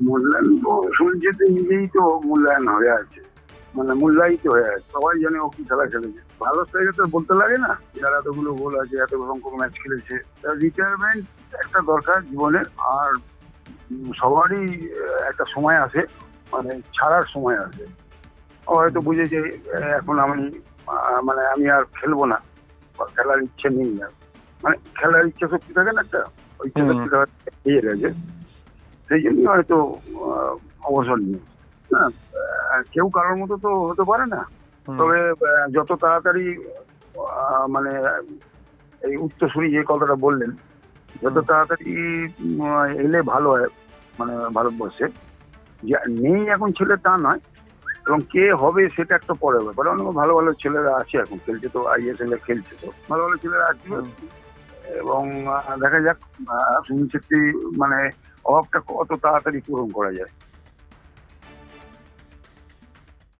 মূল্যায়ন তো শুনছে তো নিজেই তো মূল্যায়ন হয়ে আছে, মানে মূল্যায়িত হয়ে আছে, সবাই জানে ও কি খেলা খেলেছে। ভালো স্ট্রাইকার তো বলতে লাগে না, যার এতগুলো গোল আছে, এত সংখ্যক ম্যাচ খেলেছে, তার রিটায়ারমেন্ট একটা দরকার জীবনে। আর সবারই একটা সময় আসে, মানে ছাড়ার সময় আসে। ও হয়তো বুঝেছে এখন আমি মানে আমি আর খেলবো না, বা খেলার ইচ্ছে নেই আর, মানে খেলার ইচ্ছা শক্তি থাকে না একটা, ওই ইচ্ছা হুম শক্তিটা পেয়ে গেছে, সেই জন্যই হয়তো অবসর নিয়ে। হ্যাঁ, কেউ কারোর মতো তো হতে পারে না। হুম তবে যত তাড়াতাড়ি মানে এই উত্তরসূরি যে কথাটা বললেন, যত হুম তাড়াতাড়ি এলে ভালো হয়, মানে ভারতবর্ষে। যে নেই এখন ছেলে তা নয়, এবং কে হবে সেটা একটা পরের ব্যাপার। অনেক ভালো ভালো ছেলেরা আছে এখন খেলছে, তো আইএসএল এ খেলছে, তো ভালো ভালো ছেলেরা আসবে। হুম এবং দেখা যাক সুনীল ছেত্রী মানে অভাবটা কত তাড়াতাড়ি পূরণ করা যায়।